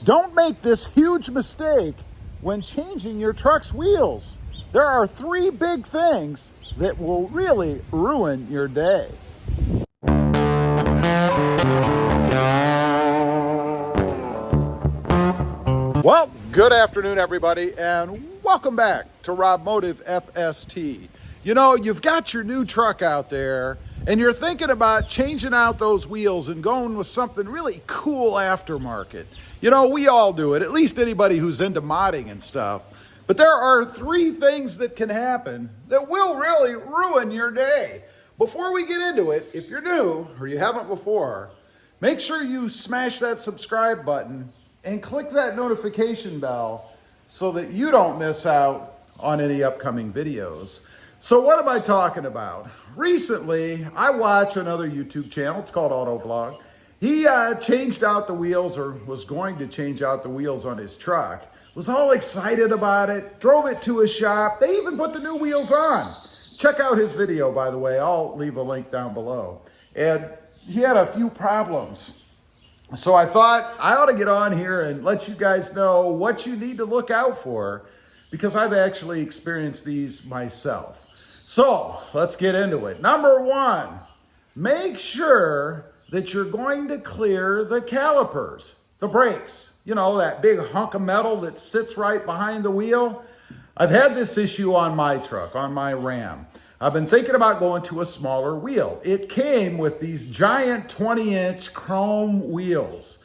Don't make this huge mistake when changing your truck's wheels. There are three big things that will really ruin your day. Well, good afternoon, everybody, and welcome back to RamBox FST. You know, you've got your new truck out there, and you're thinking about changing out those wheels and going with something really cool aftermarket. You know, we all do it, at least anybody who's into modding and stuff. But there are three things that can happen that will really ruin your day. Before we get into it, if you're new or you haven't before, make sure you smash that subscribe button and click that notification bell so that you don't miss out on any upcoming videos. So what am I talking about? Recently, I watch another YouTube channel. It's called Autovlog. He changed out the wheels, or was going to change out the wheels on his truck. Was all excited about it, drove it to a shop. They even put the new wheels on. Check out his video, by the way. I'll leave a link down below. And he had a few problems. So I thought I ought to get on here and let you guys know what you need to look out for, because I've actually experienced these myself. So let's get into it. Number one, make sure that you're going to clear the calipers, the brakes. You know, that big hunk of metal that sits right behind the wheel. I've had this issue on my truck, on my Ram. I've been thinking about going to a smaller wheel. It came with these giant 20-inch chrome wheels.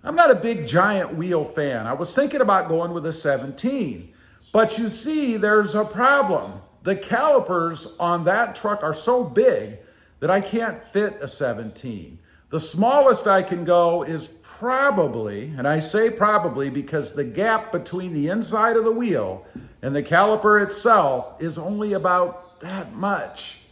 I'm not a big giant wheel fan. I was thinking about going with a 17. But you see, there's a problem. The calipers on that truck are so big that I can't fit a 17. The smallest I can go is probably, and I say probably because the gap between the inside of the wheel and the caliper itself is only about that much.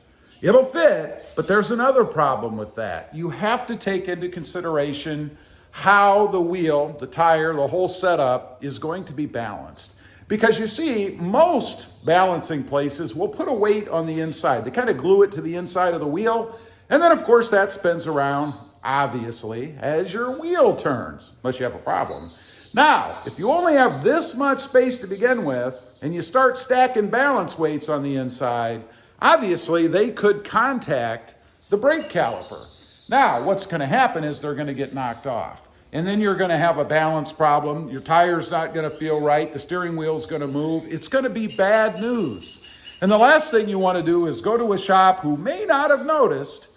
It'll fit, but there's another problem with that. You have to take into consideration how the wheel, the tire, the whole setup is going to be balanced. Because you see, most balancing places will put a weight on the inside. They kind of glue it to the inside of the wheel. And then, of course, that spins around, obviously, as your wheel turns, unless you have a problem. Now, if you only have this much space to begin with, and you start stacking balance weights on the inside, obviously, they could contact the brake caliper. Now, what's going to happen is they're going to get knocked off. And then you're going to have a balance problem. Your tire's not going to feel right. The steering wheel's going to move. It's going to be bad news. And the last thing you want to do is go to a shop who may not have noticed.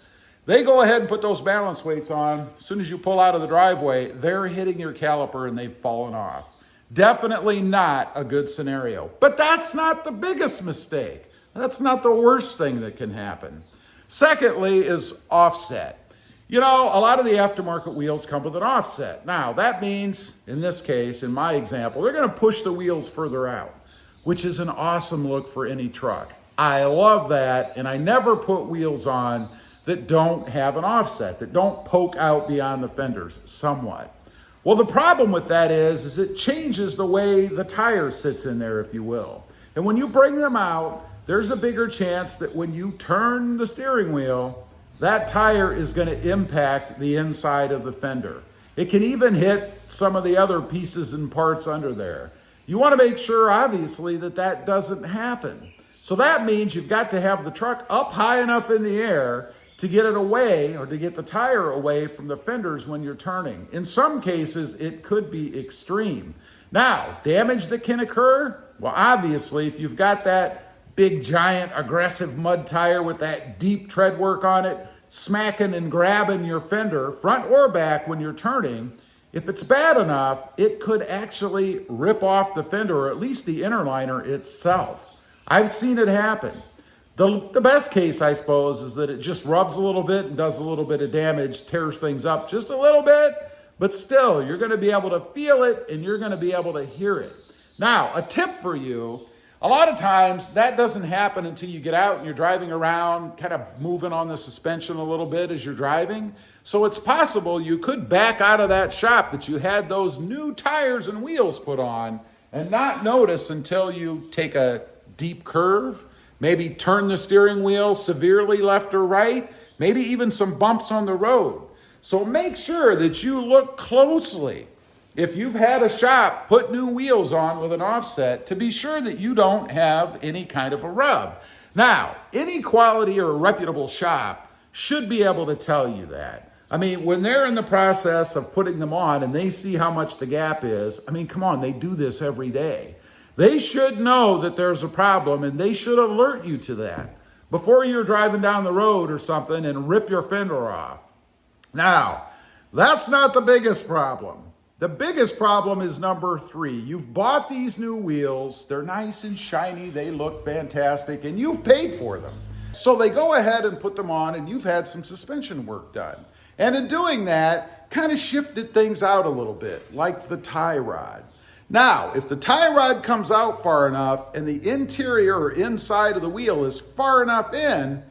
They go ahead and put those balance weights on. As soon as you pull out of the driveway, they're hitting your caliper and they've fallen off. Definitely not a good scenario. But that's not the biggest mistake. That's not the worst thing that can happen. Secondly is offset. You know, a lot of the aftermarket wheels come with an offset. Now, that means, in this case, in my example, they're going to push the wheels further out, which is an awesome look for any truck. I love that, and I never put wheels on that don't have an offset, that don't poke out beyond the fenders somewhat. Well, the problem with that is it changes the way the tire sits in there, if you will. And when you bring them out, there's a bigger chance that when you turn the steering wheel, that tire is going to impact the inside of the fender. It can even hit some of the other pieces and parts under there. You want to make sure, obviously, that that doesn't happen. So that means you've got to have the truck up high enough in the air to get it away, or to get the tire away from the fenders when you're turning. In some cases, it could be extreme. Now, damage that can occur? Well, obviously, if you've got that big, giant, aggressive mud tire with that deep tread work on it, smacking and grabbing your fender, front or back, when you're turning, if it's bad enough, it could actually rip off the fender, or at least the inner liner itself. I've seen it happen. The best case, I suppose, is that it just rubs a little bit and does a little bit of damage, tears things up just a little bit, but still, you're going to be able to feel it and you're going to be able to hear it. Now, a tip for you, a lot of times that doesn't happen until you get out and you're driving around, kind of moving on the suspension a little bit as you're driving. So it's possible you could back out of that shop that you had those new tires and wheels put on and not notice until you take a deep curve, maybe turn the steering wheel severely left or right, maybe even some bumps on the road. So make sure that you look closely if you've had a shop put new wheels on with an offset, to be sure that you don't have any kind of a rub. Now, any quality or reputable shop should be able to tell you that. I mean, when they're in the process of putting them on and they see how much the gap is, I mean, come on, they do this every day. They should know that there's a problem, and they should alert you to that before you're driving down the road or something and rip your fender off. Now, that's not the biggest problem. The biggest problem is number 3. You've bought these new wheels. They're nice and shiny. They look fantastic, and you've paid for them. So they go ahead and put them on, and you've had some suspension work done. And in doing that, kind of shifted things out a little bit, like the tie rod. Now, if the tie rod comes out far enough and the interior or inside of the wheel is far enough in,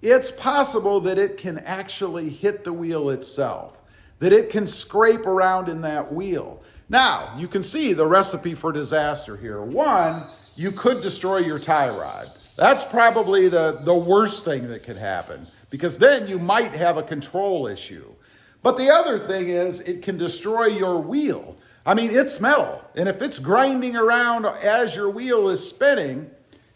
it's possible that it can actually hit the wheel itself, that it can scrape around in that wheel. Now, you can see the recipe for disaster here. 1, you could destroy your tie rod. That's probably the worst thing that could happen, because then you might have a control issue. But the other thing is it can destroy your wheel. I mean, it's metal, and if it's grinding around as your wheel is spinning,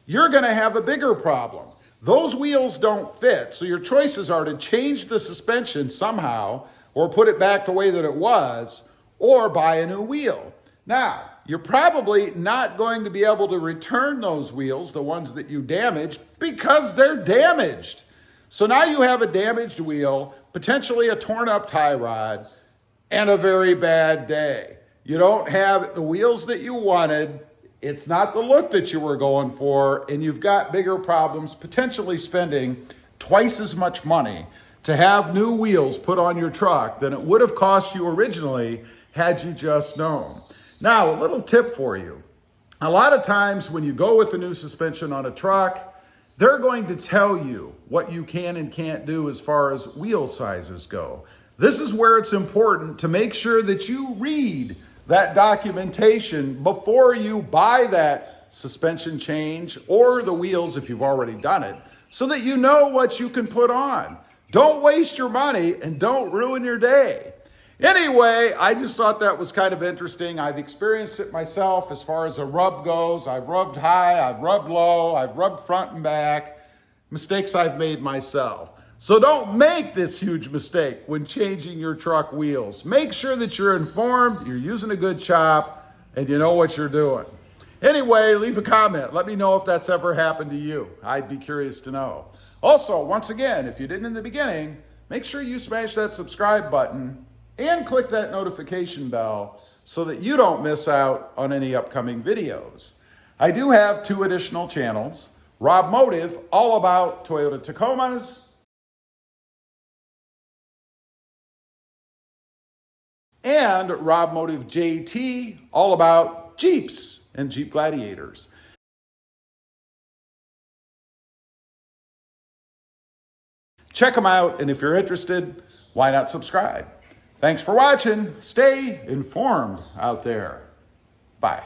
you're going to have a bigger problem. Those wheels don't fit, so your choices are to change the suspension somehow, or put it back the way that it was, or buy a new wheel. Now, you're probably not going to be able to return those wheels, the ones that you damaged, because they're damaged. So now you have a damaged wheel, potentially a torn up tie rod, and a very bad day. You don't have the wheels that you wanted. It's not the look that you were going for, and you've got bigger problems, potentially spending twice as much money to have new wheels put on your truck than it would have cost you originally had you just known. Now, a little tip for you. A lot of times when you go with a new suspension on a truck, they're going to tell you what you can and can't do as far as wheel sizes go. This is where it's important to make sure that you read that documentation before you buy that suspension change or the wheels if you've already done it, so that you know what you can put on. Don't waste your money and don't ruin your day. Anyway, I just thought that was kind of interesting. I've experienced it myself as far as a rub goes. I've rubbed high, I've rubbed low, I've rubbed front and back. Mistakes I've made myself. So don't make this huge mistake when changing your truck wheels. Make sure that you're informed, you're using a good shop, and you know what you're doing. Anyway, leave a comment. Let me know if that's ever happened to you. I'd be curious to know. Also, once again, if you didn't in the beginning, make sure you smash that subscribe button and click that notification bell so that you don't miss out on any upcoming videos. I do have 2 additional channels. Rob Motive, all about Toyota Tacomas, and Rob Motive JT, all about Jeeps and Jeep Gladiators. Check them out, and if you're interested, why not subscribe? Thanks for watching. Stay informed out there. Bye.